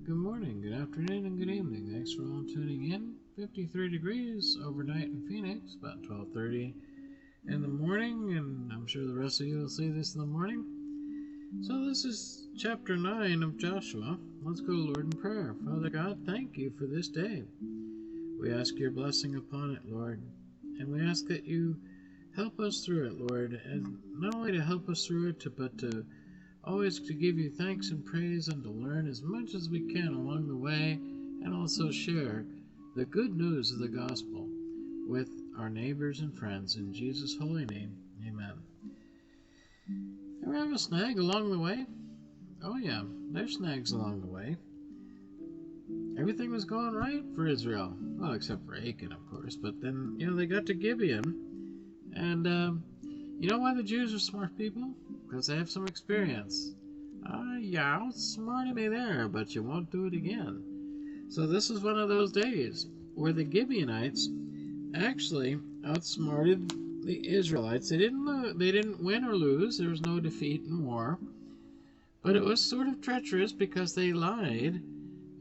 Good morning, good afternoon, and good evening. Thanks for all tuning in. 53 degrees overnight in Phoenix, about 12:30 in the morning, and I'm sure the rest of you will see this in the morning. So this is chapter 9 of Joshua. Let's go to Lord in prayer. Father God, thank you for this day. We ask your blessing upon it, Lord, and we ask that you help us through it, Lord, and not only to help us through it, but to always to give you thanks and praise and to learn as much as we can along the way, and also share the good news of the gospel with our neighbors and friends. In Jesus' holy name, amen. Ever have a snag along the way? Oh yeah, there's snags along the way. Everything was going right for Israel. Well, except for Achan, of course. But then, they got to Gibeon. And you know why the Jews are smart people? Because they have some experience. You outsmarted me there, but you won't do it again. So this is one of those days where the Gibeonites actually outsmarted the Israelites. They didn't win or lose. There was no defeat in war. But it was sort of treacherous because they lied.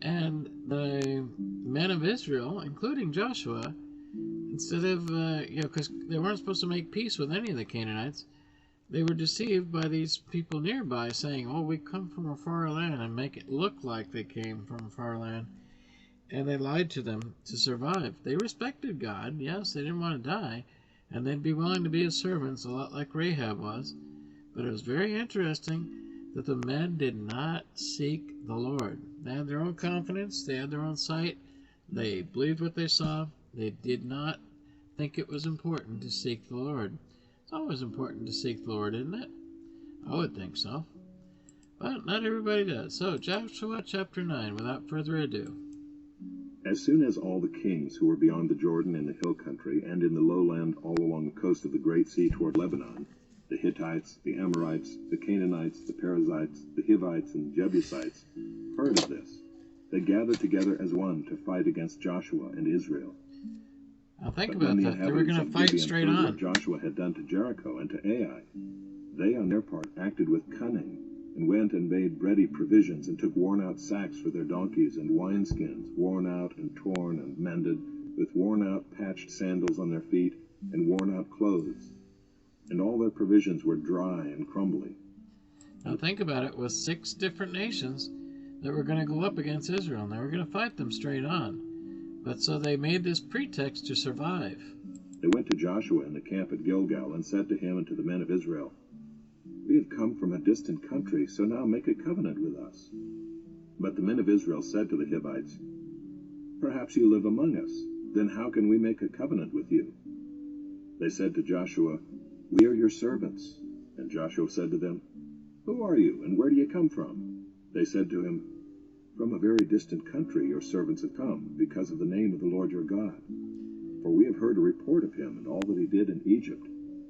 And the men of Israel, including Joshua, instead of, because they weren't supposed to make peace with any of the Canaanites, they were deceived by these people nearby saying, oh, we come from a far land, and make it look like they came from a far land. And they lied to them to survive. They respected God. Yes, they didn't want to die. And they'd be willing to be his servants, a lot like Rahab was. But it was very interesting that the men did not seek the Lord. They had their own confidence. They had their own sight. They believed what they saw. They did not think it was important to seek the Lord. It's always important to seek the Lord, isn't it? I would think so. But not everybody does. So, Joshua chapter 9, without further ado. As soon as all the kings who were beyond the Jordan in the hill country and in the lowland all along the coast of the Great Sea toward Lebanon, the Hittites, the Amorites, the Canaanites, the Perizzites, the Hivites, and the Jebusites, heard of this, they gathered together as one to fight against Joshua and Israel. Now think about that. They were going to fight straight on. What Joshua had done to Jericho and to Ai, they on their part acted with cunning, and went and made ready provisions, and took worn-out sacks for their donkeys, and wineskins, worn out and torn and mended, with worn-out patched sandals on their feet, and worn-out clothes. And all their provisions were dry and crumbly. Now think about it, with 6 different nations that were going to go up against Israel, and they were going to fight them straight on. But so they made this pretext to survive. They went to Joshua in the camp at Gilgal, and said to him and to the men of Israel, we have come from a distant country, so now make a covenant with us. But the men of Israel said to the Hivites, perhaps you live among us, then how can we make a covenant with you? They said to Joshua, we are your servants. And Joshua said to them, who are you, and where do you come from? They said to him, from a very distant country your servants have come, because of the name of the Lord your God. For we have heard a report of him, and all that he did in Egypt,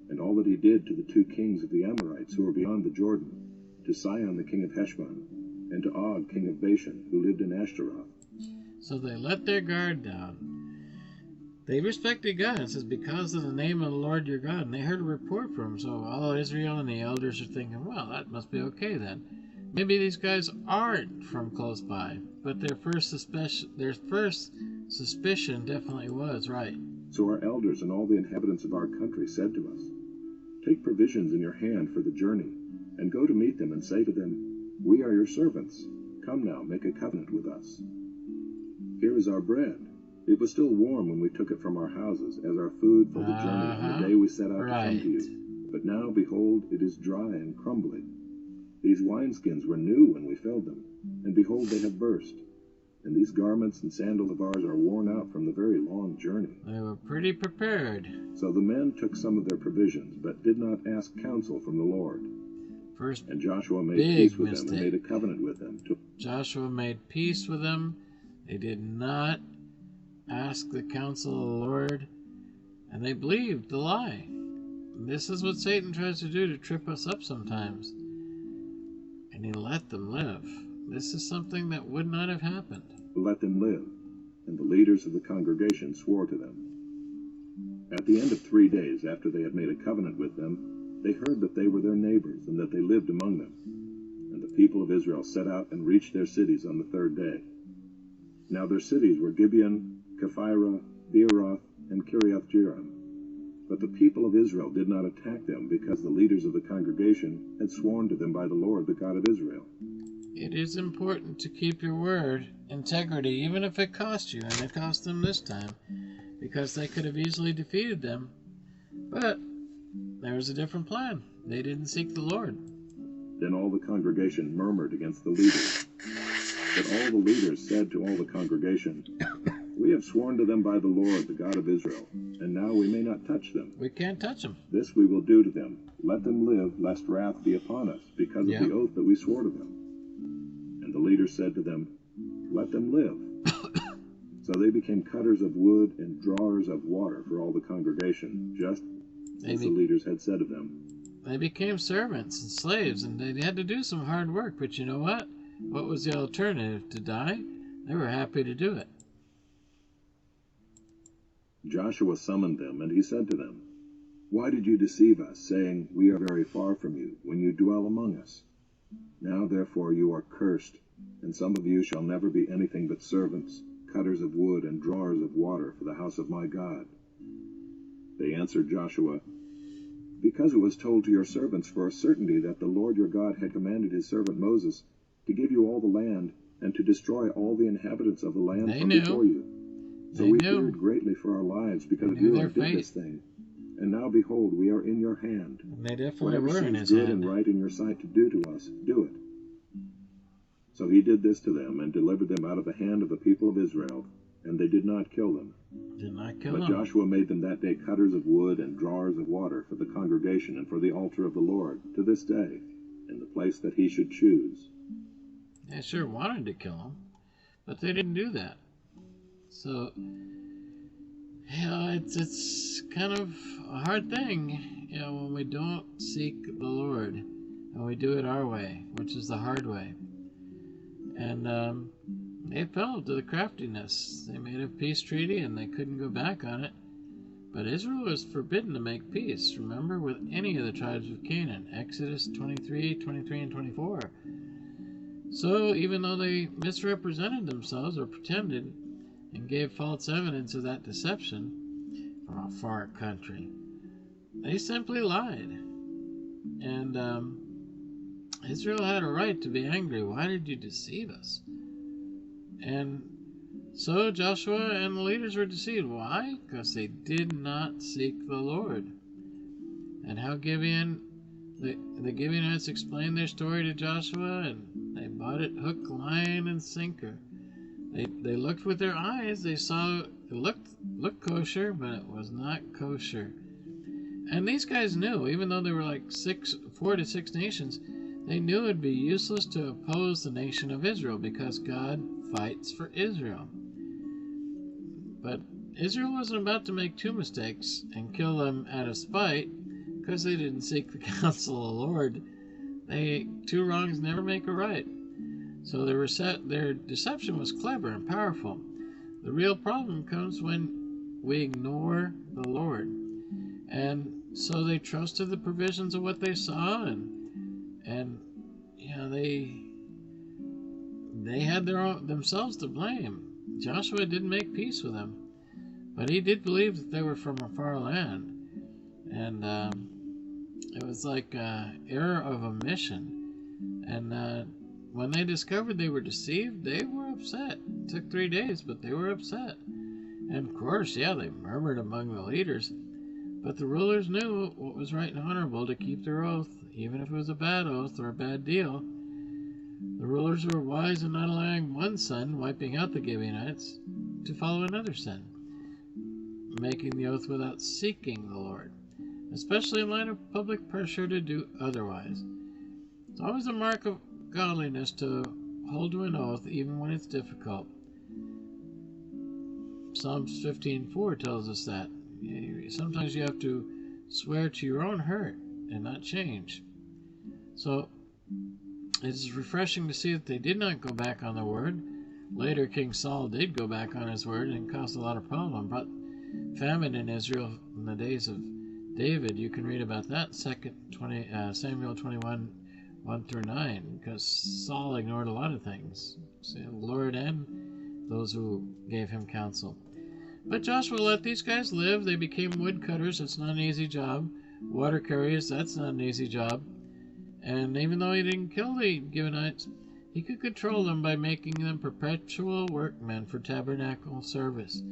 and all that he did to the 2 kings of the Amorites who were beyond the Jordan, to Sihon the king of Heshbon, and to Og king of Bashan, who lived in Ashtaroth. So they let their guard down. They respected God. It says, because of the name of the Lord your God. And they heard a report from him. So all Israel and the elders are thinking, well, that must be okay then. Maybe these guys aren't from close by. But their first suspicion definitely was right. So our elders and all the inhabitants of our country said to us, take provisions in your hand for the journey, and go to meet them and say to them, we are your servants. Come now, make a covenant with us. Here is our bread. It was still warm when we took it from our houses, as our food for the journey on the day we set out to come to you. But now, behold, it is dry and crumbly. These wineskins were new when we filled them, and behold, they have burst. And these garments and sandals of ours are worn out from the very long journey. They were pretty prepared. So the men took some of their provisions, but did not ask counsel from the Lord. And Joshua made peace with them and made a covenant with them. Joshua made peace with them. They did not ask the counsel of the Lord, and they believed the lie. This is what Satan tries to do, to trip us up sometimes. And he let them live. This is something that would not have happened. Let them live. And the leaders of the congregation swore to them. At the end of 3 days after they had made a covenant with them, they heard that they were their neighbors and that they lived among them. And the people of Israel set out and reached their cities on the third day. Now their cities were Gibeon, Kephirah, Beeroth, and Kiriath-Jearim. But the people of Israel did not attack them, because the leaders of the congregation had sworn to them by the Lord, the God of Israel. It is important to keep your word, integrity, even if it costs you, and it cost them this time, because they could have easily defeated them. But there was a different plan. They didn't seek the Lord. Then all the congregation murmured against the leaders. But all the leaders said to all the congregation, "We have sworn to them by the Lord, the God of Israel, and now we may not touch them. We can't touch them. This we will do to them. Let them live, lest wrath be upon us, because of the oath that we swore to them." And the leaders said to them, "Let them live." So they became cutters of wood and drawers of water for all the congregation, just as the leaders had said of them. They became servants and slaves, and they had to do some hard work. But you know what? What was the alternative? To die? They were happy to do it. Joshua summoned them, and he said to them, "Why did you deceive us, saying, 'We are very far from you,' when you dwell among us? Now therefore you are cursed, and some of you shall never be anything but servants, cutters of wood and drawers of water for the house of my God." They answered Joshua, "Because it was told to your servants for a certainty that the Lord your God had commanded his servant Moses to give you all the land, and to destroy all the inhabitants of the land before you. So we feared greatly for our lives because you did this thing. And now behold, we are in your hand. And they definitely Whatever were in seems his good hand. and right in your sight to do to us, do it." So he did this to them, and delivered them out of the hand of the people of Israel, and they did not kill them. Did not kill But them. Joshua made them that day cutters of wood and drawers of water for the congregation and for the altar of the Lord, to this day, in the place that he should choose. They sure wanted to kill them, but they didn't do that. So, it's kind of a hard thing, when we don't seek the Lord, and we do it our way, which is the hard way. And they fell to the craftiness. They made a peace treaty, and they couldn't go back on it. But Israel was forbidden to make peace, remember, with any of the tribes of Canaan. Exodus 23, 23, and 24. So, even though they misrepresented themselves or pretended and gave false evidence of that deception from a far country, they simply lied. And Israel had a right to be angry. Why did you deceive us? And so Joshua and the leaders were deceived. Why? Because they did not seek the Lord. And how the Gibeonites explained their story to Joshua, and they bought it hook, line, and sinker. They looked with their eyes. They saw it looked kosher, but it was not kosher. And these guys knew, even though there were like 4 to 6 nations, they knew it'd be useless to oppose the nation of Israel because God fights for Israel. But Israel wasn't about to make 2 mistakes and kill them out of spite because they didn't seek the counsel of the Lord. 2 wrongs never make a right. So their deception was clever and powerful. The real problem comes when we ignore the Lord. And so they trusted the provisions of what they saw, and they had themselves to blame. Joshua didn't make peace with them, but he did believe that they were from a far land, and it was like error of omission. And when they discovered they were deceived, they were upset. It took 3 days, but they were upset. And of course, they murmured among the leaders. But the rulers knew what was right and honorable to keep their oath, even if it was a bad oath or a bad deal. The rulers were wise in not allowing one son, wiping out the Gibeonites, to follow another son, making the oath without seeking the Lord, especially in light of public pressure to do otherwise. It's always a mark of godliness to hold to an oath even when it's difficult. Psalms 15:4 tells us that. Sometimes you have to swear to your own hurt and not change. So it's refreshing to see that they did not go back on their word. Later, King Saul did go back on his word and caused a lot of problem. Brought famine in Israel in the days of David. You can read about that, 2 Samuel 21, 1 through 9, because Saul ignored a lot of things, the Lord and those who gave him counsel. But Joshua let these guys live. They became woodcutters. It's not an easy job. Water carriers, that's not an easy job. And even though he didn't kill the Gibeonites, he could control them by making them perpetual workmen for tabernacle service.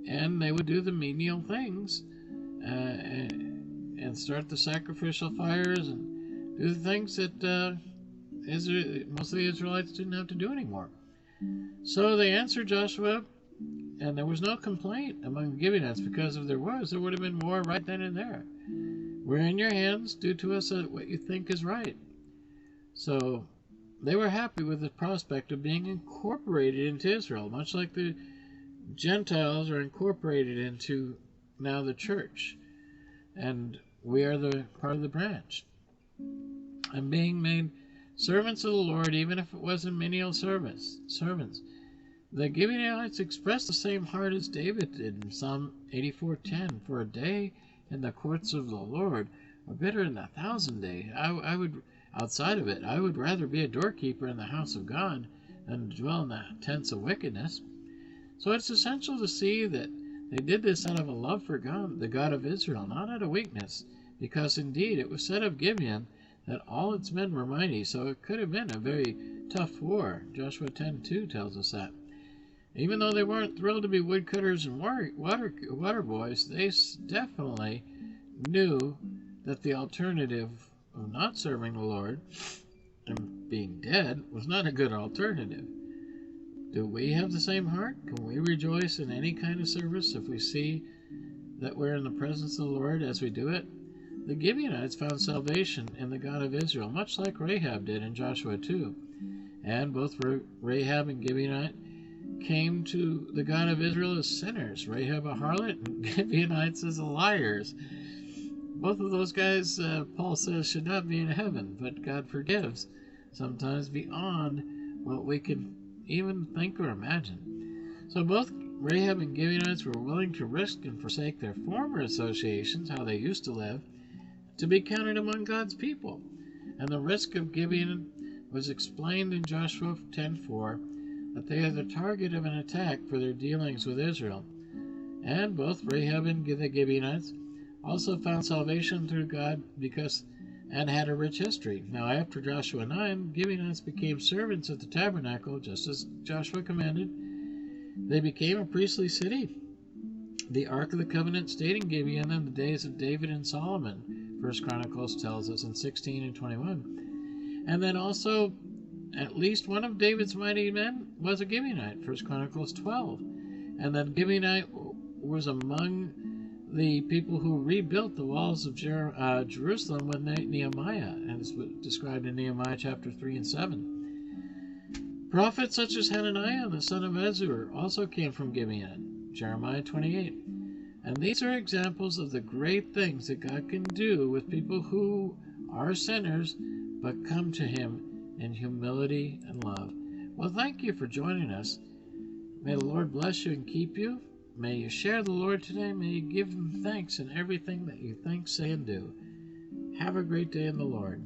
And they would do the menial things and start the sacrificial fires and do the things that most of the Israelites didn't have to do anymore. So they answered Joshua, and there was no complaint among the Gibeonites, because if there was, there would have been war right then and there. We're in your hands. Do to us what you think is right. So they were happy with the prospect of being incorporated into Israel, much like the Gentiles are incorporated into now the church. And we are the part of the branch. And being made servants of the Lord, even if it wasn't menial servants. The Gibeonites expressed the same heart as David did in Psalm 84:10. For a day in the courts of the Lord are better than 1,000 days. I would, outside of it, I would rather be a doorkeeper in the house of God than dwell in the tents of wickedness. So it's essential to see that they did this out of a love for God, the God of Israel, not out of weakness, because indeed it was said of Gibeon that all its men were mighty, so it could have been a very tough war. Joshua 10:2 tells us that. Even though they weren't thrilled to be woodcutters and water boys, they definitely knew that the alternative of not serving the Lord and being dead was not a good alternative. Do we have the same heart? Can we rejoice in any kind of service if we see that we're in the presence of the Lord as we do it? The Gibeonites found salvation in the God of Israel, much like Rahab did in Joshua 2. And both Rahab and Gibeonite came to the God of Israel as sinners. Rahab a harlot and Gibeonites as liars. Both of those guys, Paul says, should not be in heaven, but God forgives, sometimes beyond what we can even think or imagine. So both Rahab and Gibeonites were willing to risk and forsake their former associations, how they used to live, to be counted among God's people. And the risk of Gibeon was explained in Joshua 10:4, that they are the target of an attack for their dealings with Israel. And both Rahab and the Gibeonites also found salvation through God and had a rich history. Now after Joshua 9, Gibeonites became servants at the tabernacle, just as Joshua commanded. They became a priestly city. The Ark of the Covenant stayed in Gibeon in the days of David and Solomon, 1 Chronicles tells us in 16 and 21. And then also, at least one of David's mighty men was a Gibeonite, 1 Chronicles 12. And then Gibeonite was among the people who rebuilt the walls of Jerusalem with Nehemiah, and it's described in Nehemiah chapter 3 and 7. Prophets such as Hananiah, the son of Ezur, also came from Gibeon, Jeremiah 28. And these are examples of the great things that God can do with people who are sinners but come to Him in humility and love. Well, thank you for joining us. May the Lord bless you and keep you. May you share the Lord today. May you give Him thanks in everything that you think, say, and do. Have a great day in the Lord.